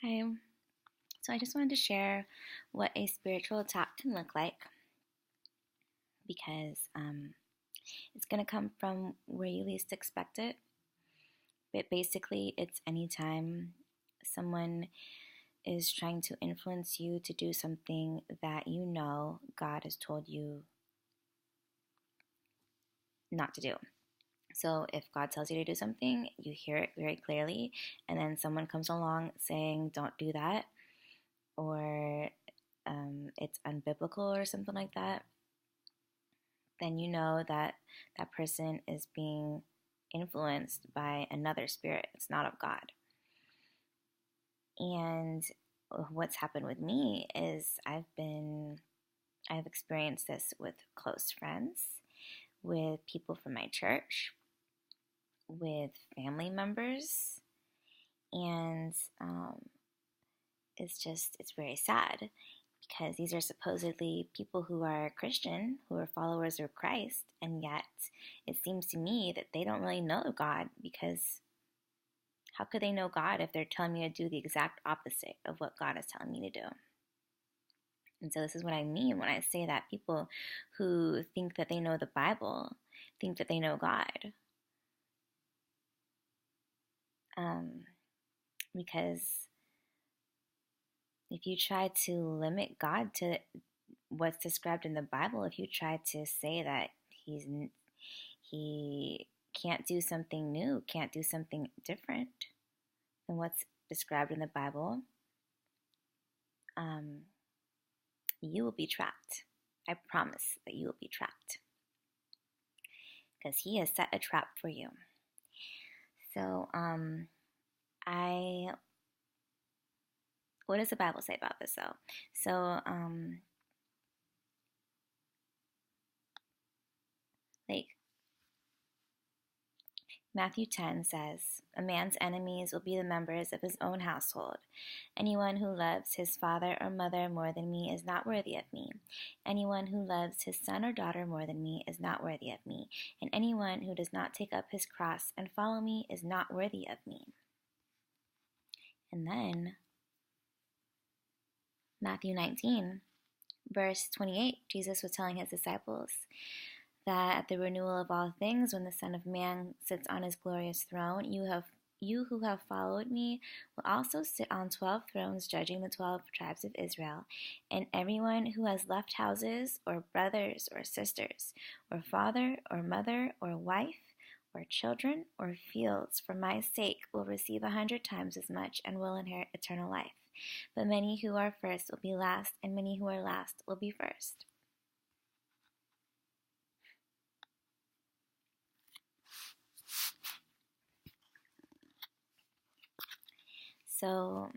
Hi. So I just wanted to share what a spiritual attack can look like because it's going to come from where you least expect it. But basically, it's anytime someone is trying to influence you to do something that you know God has told you not to do. So if God tells you to do something, you hear it very clearly, and then someone comes along saying, don't do that, or it's unbiblical or something like that, then you know that that person is being influenced by another spirit. It's not of God. And what's happened with me is I've experienced this with close friends, with people from my church, with family members, and it's very sad because these are supposedly people who are Christian, who are followers of Christ, and yet it seems to me that they don't really know God, because how could they know God if they're telling me to do the exact opposite of what God is telling me to do? And so this is what I mean when I say that people who think that they know the Bible think that they know God. Because if you try to limit God to what's described in the Bible, if you try to say that he can't do something new, can't do something different than what's described in the Bible, you will be trapped. I promise that you will be trapped, because he has set a trap for you. So, what does the Bible say about this, though? So, like, Matthew 10 says, "A man's enemies will be the members of his own household. Anyone who loves his father or mother more than me is not worthy of me. Anyone who loves his son or daughter more than me is not worthy of me. And anyone who does not take up his cross and follow me is not worthy of me." And then Matthew 19, verse 28, Jesus was telling his disciples that at the renewal of all things, when the Son of Man sits on his glorious throne, you who have followed me will also sit on 12 thrones, judging the 12 tribes of Israel. And everyone who has left houses, or brothers, or sisters, or father, or mother, or wife, or children, or fields for my sake will receive 100 times as much and will inherit eternal life. But many who are first will be last, and many who are last will be first. So,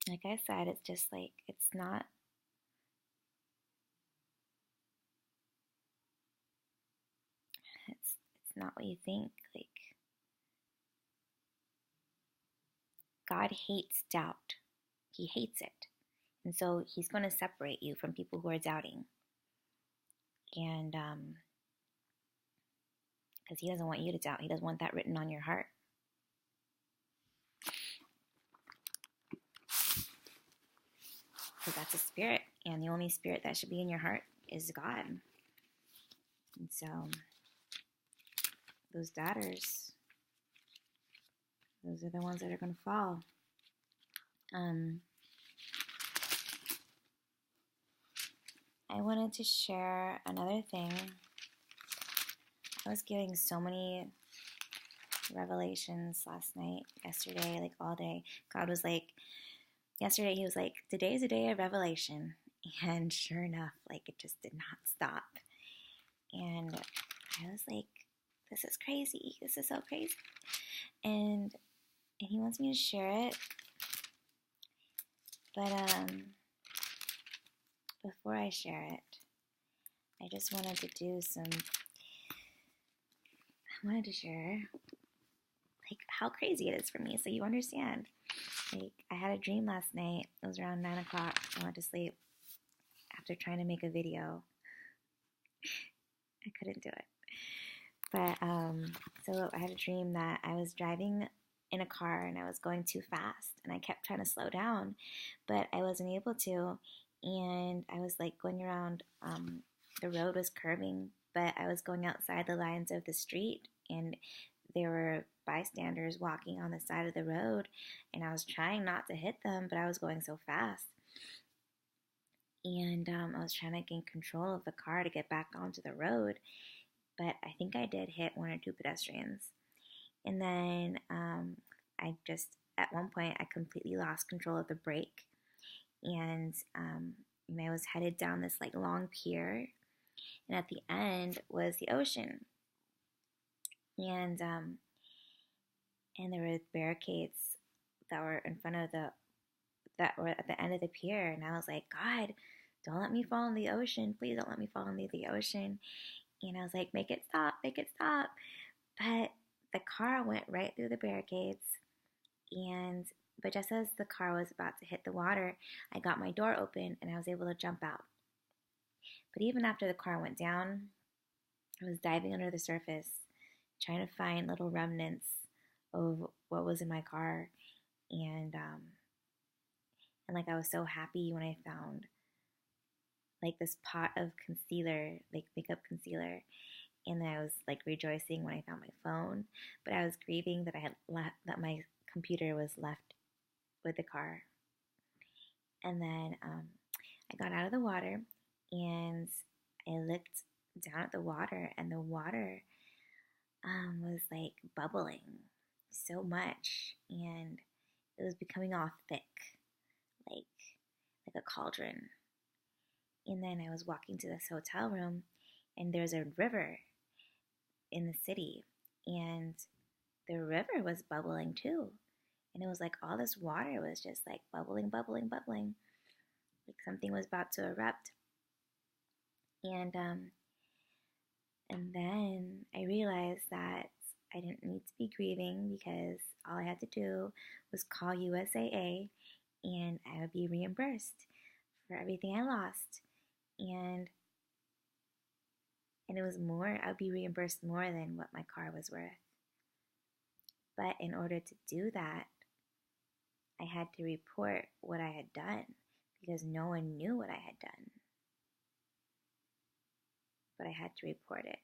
like I said, it's just like, it's not what you think. Like, God hates doubt. He hates it. And so he's going to separate you from people who are doubting. And because he doesn't want you to doubt. He doesn't want that written on your heart. Because that's a spirit. And the only spirit that should be in your heart is God. And so those doubters, those are the ones that are going to fall. I wanted to share another thing. I was getting so many revelations last night, yesterday, like all day. God was like, yesterday he was like, today is a day of revelation. And sure enough, like, it just did not stop. And I was like, this is crazy. This is so crazy. And he wants me to share it. But before I share it, I just wanted to share like how crazy it is for me, so you understand. Like, I had a dream last night. It was around 9 o'clock. I went to sleep after trying to make a video. I couldn't do it. But so I had a dream that I was driving in a car and I was going too fast and I kept trying to slow down, but I wasn't able to. And I was like going around, the road was curving, but I was going outside the lines of the street and there were bystanders walking on the side of the road and I was trying not to hit them, but I was going so fast. And I was trying to gain control of the car to get back onto the road, but I think I did hit one or two pedestrians. And then at one point, I completely lost control of the brake. And I was headed down this like long pier. And at the end was the ocean. And there were barricades that were in front of that were at the end of the pier. And I was like, God, don't let me fall in the ocean. Please don't let me fall into the ocean. And I was like, make it stop, make it stop. But the car went right through the barricades. But just as the car was about to hit the water, I got my door open and I was able to jump out. But even after the car went down, I was diving under the surface, trying to find little remnants of what was in my car. And like I was so happy when I found like this pot of concealer, like makeup concealer. And then I was like rejoicing when I found my phone, but I was grieving that that my computer was left with the car. And then I got out of the water and I looked down at the water, and the water was like bubbling so much, and it was becoming all thick, like a cauldron. And then I was walking to this hotel room, and there's a river in the city, and the river was bubbling too. And it was like all this water was just like bubbling, bubbling, bubbling, like something was about to erupt. And then I realized that I didn't need to be grieving because all I had to do was call USAA and I would be reimbursed for everything I lost. And it was more, I would be reimbursed more than what my car was worth. But in order to do that, I had to report what I had done because no one knew what I had done. But I had to report it.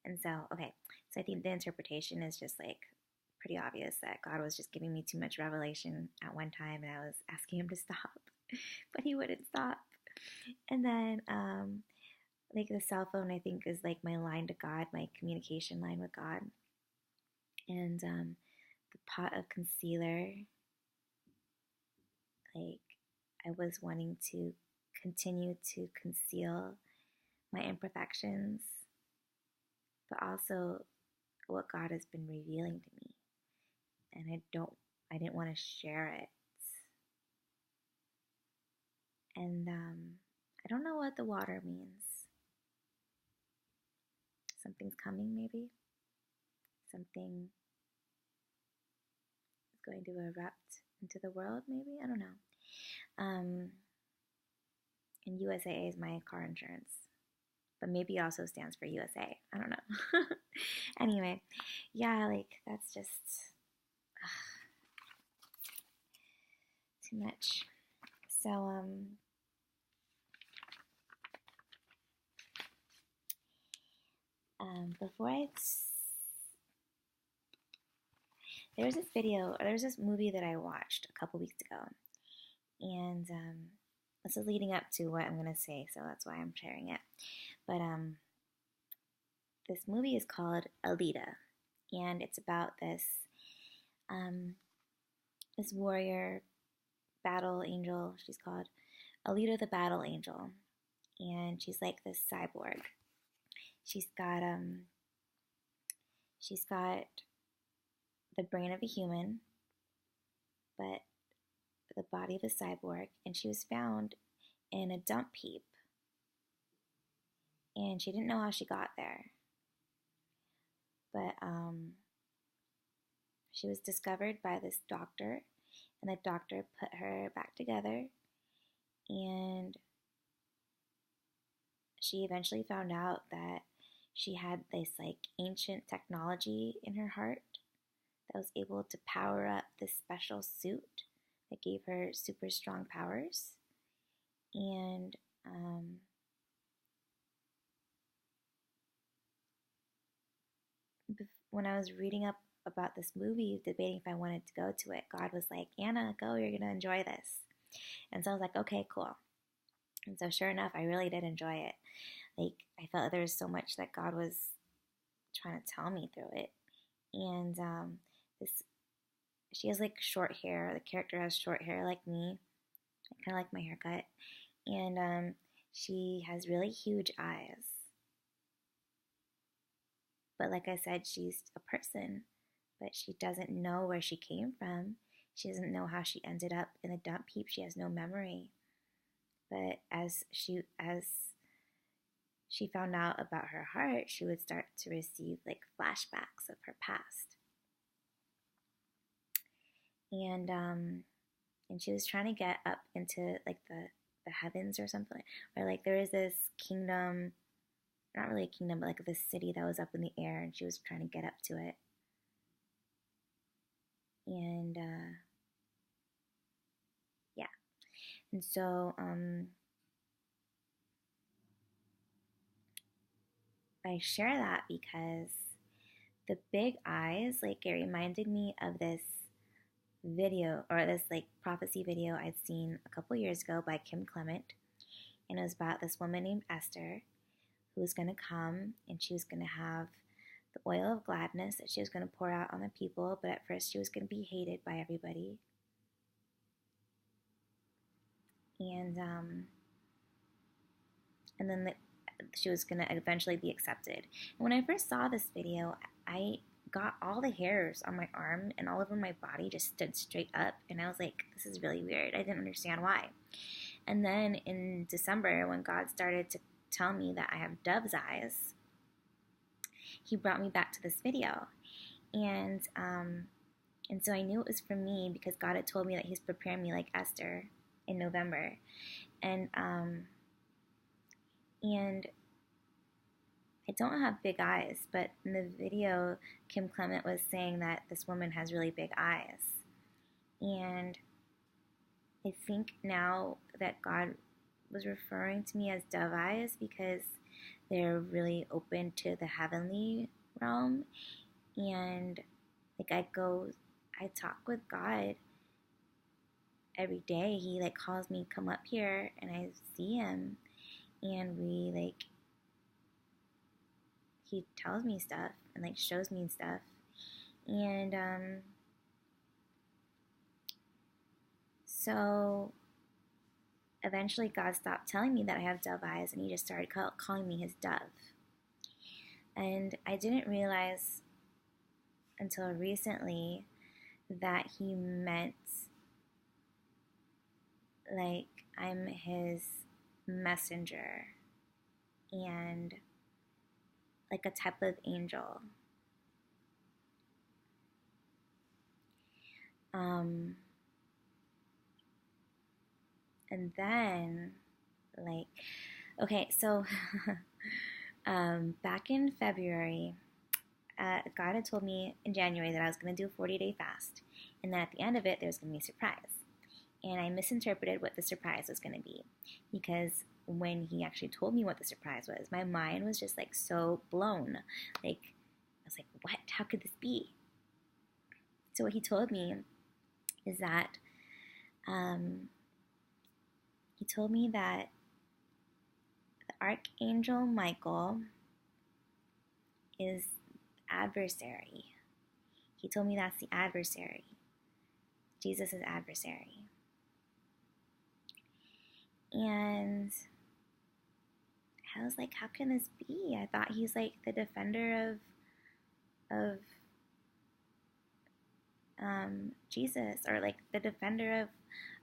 And so I think the interpretation is just like pretty obvious that God was just giving me too much revelation at one time and I was asking him to stop, but he wouldn't stop. And then like the cell phone, I think, is like my line to God, my communication line with God. And the pot of concealer, like I was wanting to continue to conceal my imperfections, but also what God has been revealing to me. And I didn't want to share it. And I don't know what the water means. Something's coming, maybe. Something is going to erupt into the world, maybe. I don't know. And USAA is my car insurance, but maybe it also stands for USA. I don't know. Anyway, yeah, like that's just too much. So before there's this movie that I watched a couple weeks ago, and this is leading up to what I'm gonna say, so that's why I'm sharing it. But this movie is called Alita, and it's about this this warrior battle angel. She's called Alita the Battle Angel, and she's like this cyborg. She's got the brain of a human, but the body of a cyborg, and she was found in a dump heap. And she didn't know how she got there. But she was discovered by this doctor, and the doctor put her back together, and she eventually found out that she had this like ancient technology in her heart that was able to power up this special suit that gave her super strong powers. And when I was reading up about this movie, debating if I wanted to go to it, God was like, Anna, go, you're going to enjoy this. And so I was like, okay, cool. And so sure enough, I really did enjoy it. Like, I felt like there was so much that God was trying to tell me through it. And she has like short hair. The character has short hair like me. I kind of like my haircut. And she has really huge eyes. But like I said, she's a person, but she doesn't know where she came from. She doesn't know how she ended up in the dump heap. She has no memory. But as she found out about her heart, she would start to receive like flashbacks of her past. And she was trying to get up into like the heavens or something. Or like there is this kingdom, not really a kingdom, but like this city that was up in the air, and she was trying to get up to it. And yeah. And so I share that because the big eyes, like it reminded me of this video, or this like prophecy video I'd seen a couple years ago by Kim Clement. And it was about this woman named Esther who was going to come, and she was going to have the oil of gladness that she was going to pour out on the people, but at first she was going to be hated by everybody. And then she was going to eventually be accepted. And when I first saw this video, I got all the hairs on my arm and all over my body just stood straight up, and I was like, this is really weird. I didn't understand why. And then in December, when God started to tell me that I have dove's eyes, he brought me back to this video. And so I knew it was for me because God had told me that he's preparing me like Esther in November. And I don't have big eyes, but in the video, Kim Clement was saying that this woman has really big eyes. And I think now that God was referring to me as dove eyes because they're really open to the heavenly realm. And like I talk with God every day. He like calls me, come up here, and I see him, and he tells me stuff and like shows me stuff. And so eventually God stopped telling me that I have dove eyes, and he just started calling me his dove. And I didn't realize until recently that he meant like I'm his messenger and like a type of angel. And then like, okay, so back in February, God had told me in January that I was going to do a 40-day fast, and that at the end of it, there was going to be a surprise. And I misinterpreted what the surprise was going to be, because when he actually told me what the surprise was, my mind was just like so blown. Like, I was like, what? How could this be? So what he told me is that he told me that the Archangel Michael is adversary. He told me that's the adversary. Jesus' adversary. And I was like, how can this be? I thought he's like the defender of Jesus, or like the defender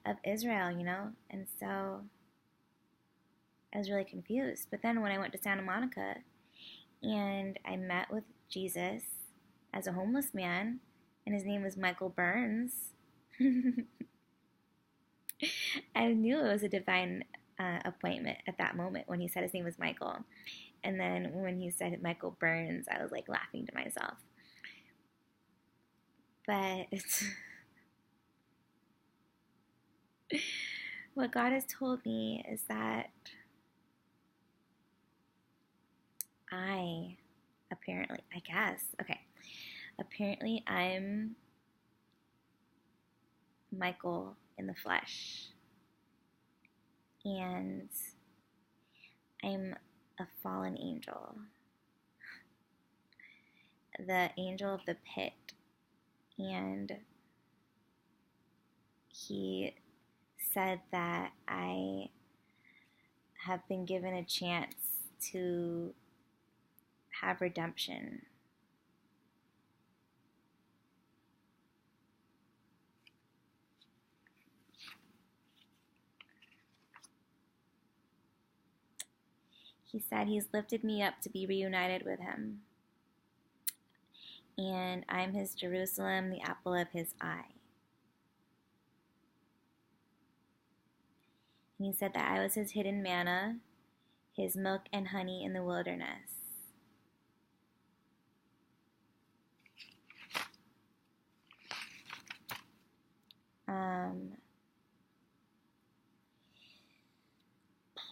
of Israel, you know? And so I was really confused. But then when I went to Santa Monica and I met with Jesus as a homeless man, and his name was Michael Burns, I knew it was a divine appointment at that moment when he said his name was Michael. And then when he said Michael Burns, I was like laughing to myself. But what God has told me is that apparently I'm Michael in the flesh, and I'm a fallen angel, the angel of the pit, and he said that I have been given a chance to have redemption. He said he's lifted me up to be reunited with him, and I'm his Jerusalem, the apple of his eye. And he said that I was his hidden manna, his milk and honey in the wilderness.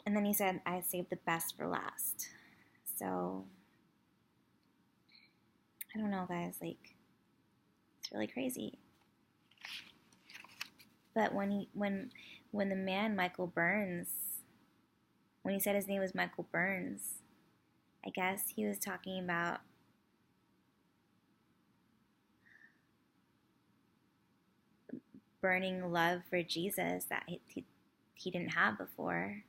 And then he said, I saved the best for last. So, I don't know, guys. Like, it's really crazy. But when the man Michael Burns, when he said his name was Michael Burns, I guess he was talking about burning love for Jesus that he didn't have before.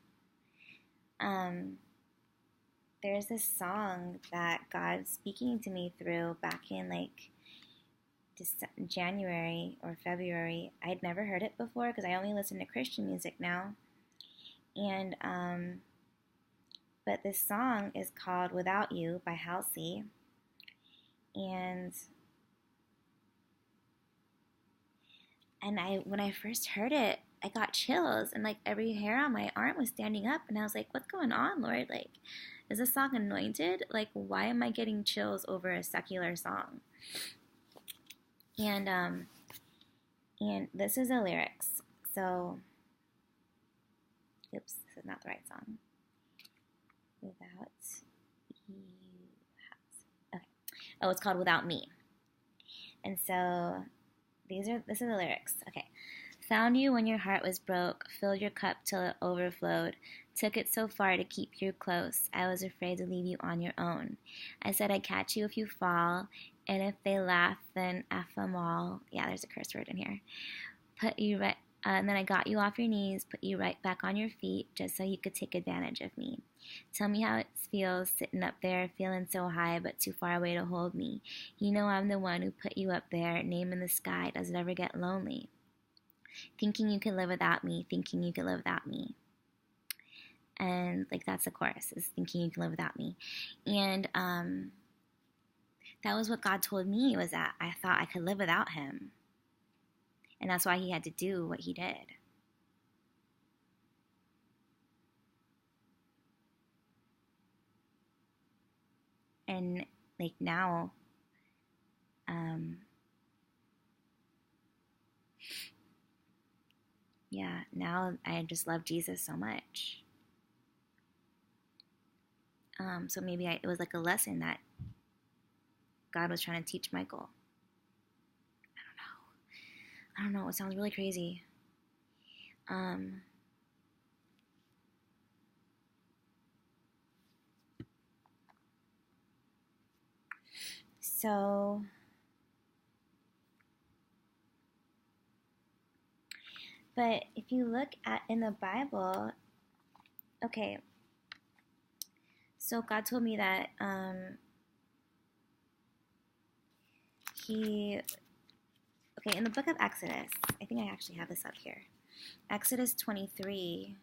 There's this song that God's speaking to me through back in like January or February. I had never heard it before because I only listen to Christian music now. And but this song is called "Without You" by Halsey, and when I first heard it, I got chills, and like every hair on my arm was standing up, and I was like, what's going on, Lord? Like, is this song anointed? Like, why am I getting chills over a secular song? And this is the lyrics. So, oops, this is not the right song. Without you. Okay. Oh, it's called "Without Me." And so this is the lyrics. Okay. Found you when your heart was broke, filled your cup till it overflowed, took it so far to keep you close, I was afraid to leave you on your own. I said I'd catch you if you fall, and if they laugh, then F them all. Yeah, there's a curse word in here. Put you right, and then I got you off your knees, put you right back on your feet, just so you could take advantage of me. Tell me how it feels sitting up there, feeling so high, but too far away to hold me. You know I'm the one who put you up there, name in the sky, does it ever get lonely? Thinking you could live without me, thinking you could live without me. And like that's the chorus, is thinking you can live without me. And that was what God told me, was that I thought I could live without him. And that's why he had to do what he did. And like now, now I just love Jesus so much. So maybe it was like a lesson that God was trying to teach Michael. I don't know. It sounds really crazy. So but if you look at in the Bible, okay, so God told me that in the book of Exodus, I think I actually have this up here. Exodus 23,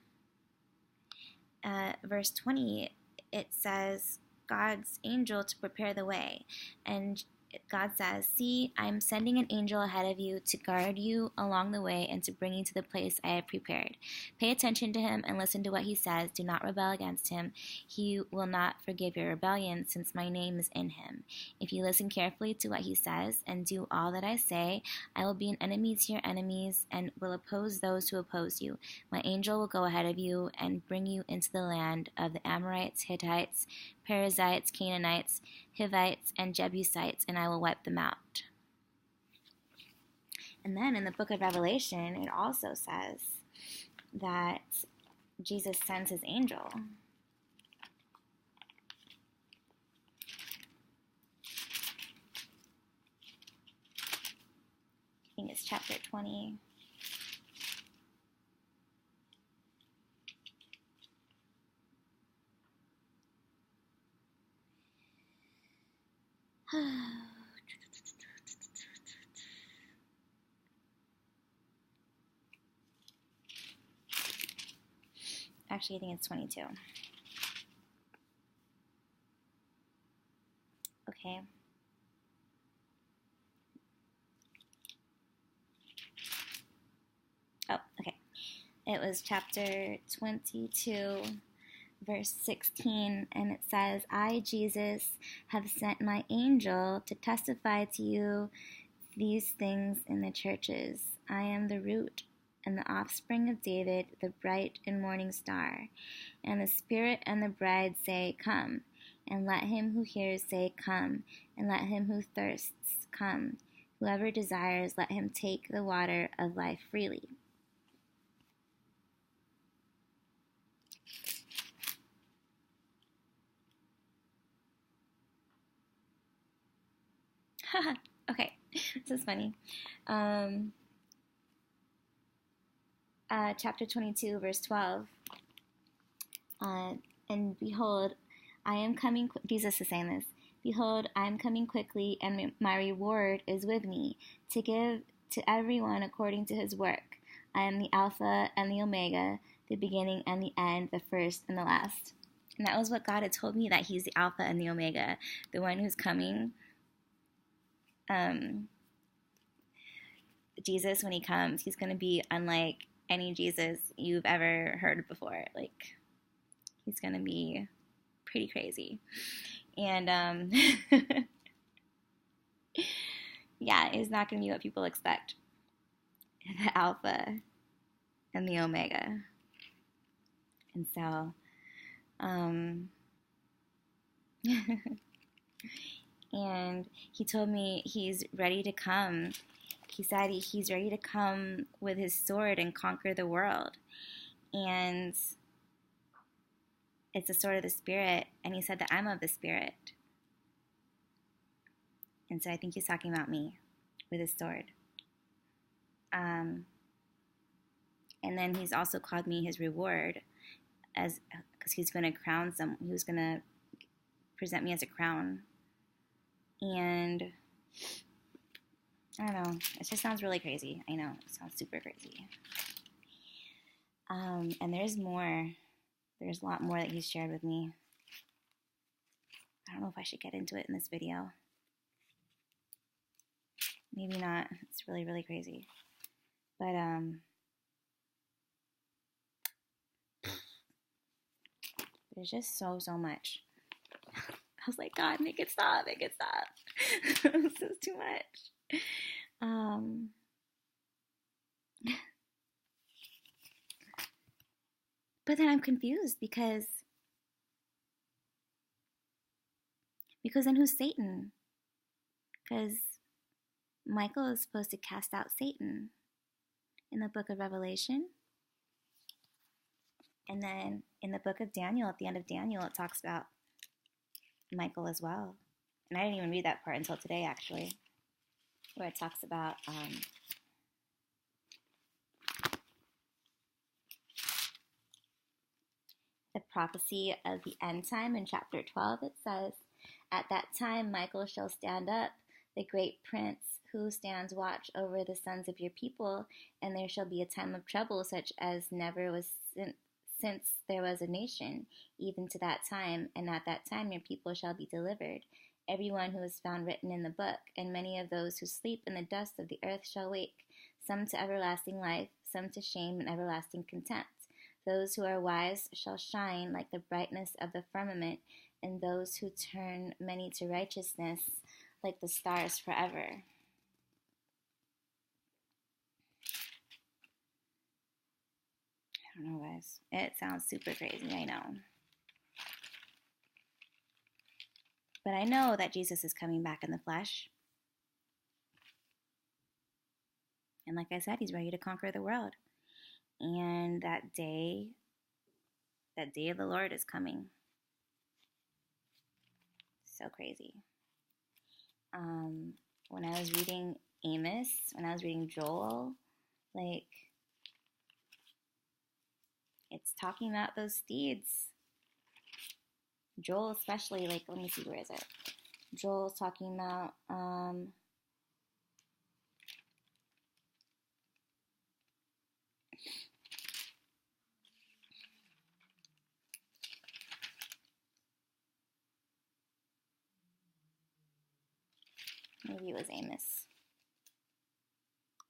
verse 20, it says God's angel to prepare the way. And God says, "See, I'm sending an angel ahead of you to guard you along the way and to bring you to the place I have prepared. Pay attention to him and listen to what he says. Do not rebel against him. He will not forgive your rebellion, since my name is in him. If you listen carefully to what he says and do all that I say, I will be an enemy to your enemies and will oppose those who oppose you. My angel will go ahead of you and bring you into the land of the Amorites, Hittites, Perizzites, Canaanites, Hivites, and Jebusites, and I will wipe them out." And then in the book of Revelation, it also says that Jesus sends his angel. I think it's chapter 20. Actually, I think it's 22. Okay. Oh, okay. It was chapter 22, verse 16, and it says, "I, Jesus, have sent my angel to testify to you these things in the churches. I am the root and the offspring of David, the bright and morning star." And the Spirit and the bride say, "Come." And let him who hears say, "Come." And let him who thirsts come. Whoever desires, let him take the water of life freely. Okay, this is funny. Chapter 22, verse 12. And behold, I am coming. Jesus is saying this. "Behold, I am coming quickly, and my reward is with me, to give to everyone according to his work. I am the Alpha and the Omega, the beginning and the end, the first and the last." And that was what God had told me, that he's the Alpha and the Omega, the one who's coming. Jesus, when he comes, he's going to be unlike any Jesus you've ever heard before. Like, he's going to be pretty crazy. And, yeah, it's not going to be what people expect. The Alpha and the Omega. And so, and he told me he's ready to come. He said he's ready to come with his sword and conquer the world. And it's the sword of the Spirit. And he said that I'm of the Spirit. And so I think he's talking about me with his sword. And then he's also called me his reward, because he's going to crown he was going to present me as a crown. And I don't know, it just sounds really crazy. I know, it sounds super crazy. And there's more. There's a lot more that he's shared with me. I don't know if I should get into it in this video. Maybe not. It's really, really crazy. But, there's just so much. I was like, God, make it stop, make it stop. This is too much. But then I'm confused because then who's Satan? Because Michael is supposed to cast out Satan in the book of Revelation. And then in the book of Daniel, at the end of Daniel, it talks about Michael as well. And I didn't even read that part until today, actually, where it talks about the prophecy of the end time. In chapter 12, it says, "At that time Michael shall stand up, the great prince who stands watch over the sons of your people, and there shall be a time of trouble such as never was since there was a nation, even to that time, and at that time your people shall be delivered, everyone who is found written in the book, and many of those who sleep in the dust of the earth shall wake, some to everlasting life, some to shame and everlasting contempt. Those who are wise shall shine like the brightness of the firmament, and those who turn many to righteousness like the stars forever. I don't know, guys. It sounds super crazy, I know. But I know that Jesus is coming back in the flesh. And like I said, he's ready to conquer the world. And that day of the Lord is coming. So crazy. When I was reading Amos, when I was reading Joel, like, it's talking about those steeds. Joel especially, like, let me see, where is it? Joel's talking about, maybe it was Amos.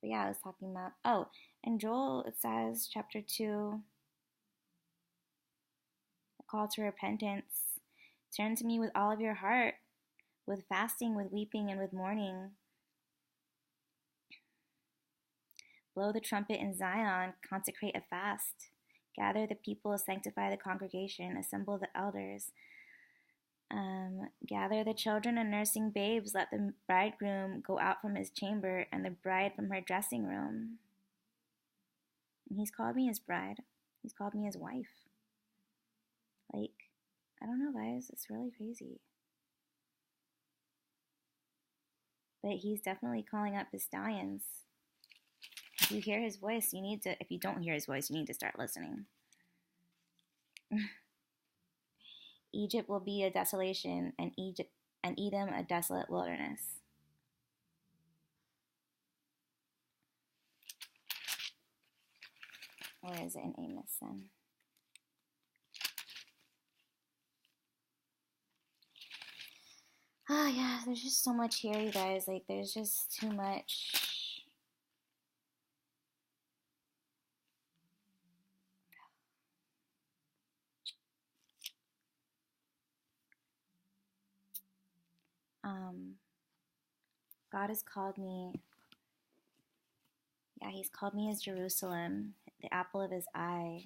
But yeah, I was talking about, oh, in Joel, it says, chapter 2, a call to repentance. Turn to me with all of your heart, with fasting, with weeping, and with mourning. Blow the trumpet in Zion, consecrate a fast. Gather the people, sanctify the congregation, assemble the elders. Gather the children and nursing babes, let the bridegroom go out from his chamber, and the bride from her dressing room. And he's called me his bride. He's called me his wife. Like, I don't know, guys. It's really crazy. But he's definitely calling up his stallions. If you hear his voice, if you don't hear his voice, you need to start listening. Egypt will be a desolation, and Edom a desolate wilderness. Where is it in Amos then? Oh yeah, there's just so much here, you guys. Like, there's just too much. God has called me. Yeah, he's called me as Jerusalem, the apple of his eye.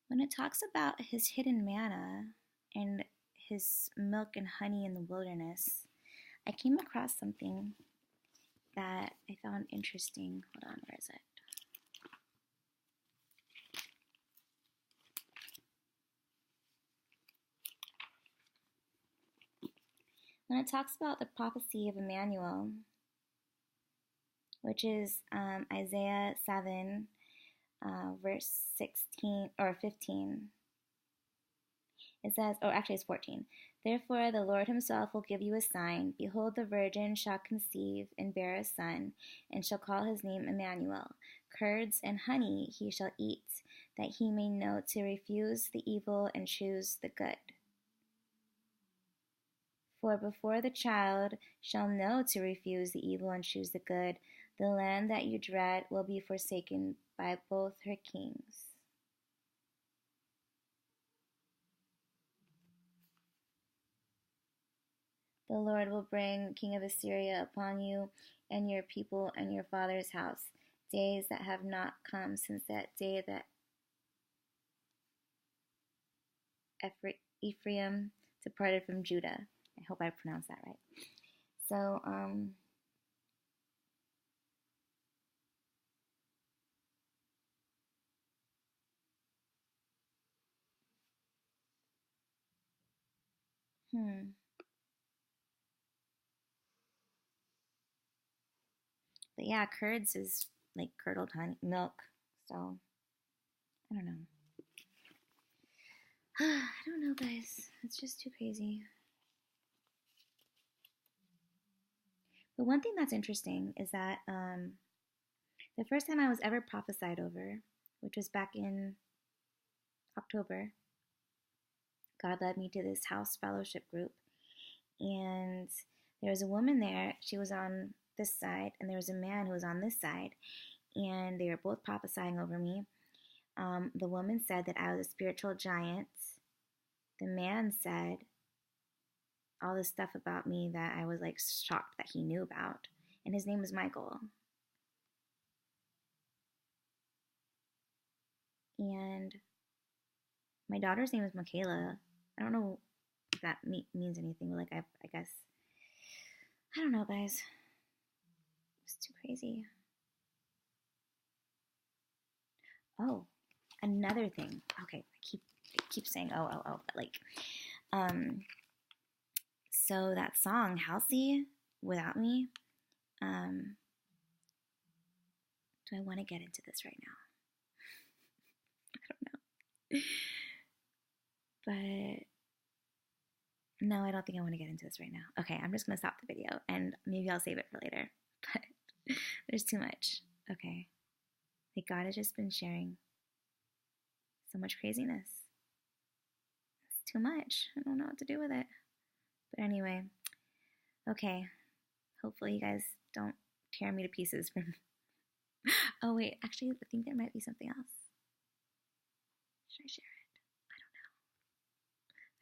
When it talks about his hidden manna and his milk and honey in the wilderness, I came across something that I found interesting. Hold on, where is it? When it talks about the prophecy of Emmanuel, which is Isaiah 7, verse 16 or 15, it says, or actually it's 14. Therefore the Lord himself will give you a sign. Behold, the virgin shall conceive and bear a son, and shall call his name Emmanuel. Curds and honey he shall eat, that he may know to refuse the evil and choose the good. For before the child shall know to refuse the evil and choose the good, the land that you dread will be forsaken by both her kings. The Lord will bring king of Assyria upon you and your people and your father's house, days that have not come since that day that Ephraim departed from Judah. I hope I pronounced that right. So, But yeah, curds is like curdled honey, milk. So, I don't know. I don't know, guys. It's just too crazy. But one thing that's interesting is that The first time I was ever prophesied over, which was back in October, God led me to this house fellowship group, and there was a woman there. She was on this side, and there was a man who was on this side, and they were both prophesying over me. The woman said that I was a spiritual giant. The man said all this stuff about me that I was like shocked that he knew about, and his name was Michael. And my daughter's name is Michaela. I don't know if that means anything, but like I guess, I don't know, guys. It's too crazy. Oh, another thing. Okay, I keep saying oh, but like, so that song Halsey, Without Me. Do I want to get into this right now? I don't know. But no, I don't think I want to get into this right now. Okay, I'm just going to stop the video and maybe I'll save it for later. But there's too much. Okay. Like God has just been sharing so much craziness. It's too much. I don't know what to do with it. But anyway, okay. Hopefully you guys don't tear me to pieces from... Oh wait, actually I think there might be something else. Should I share it? I don't know.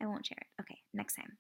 I won't share it. Okay, next time.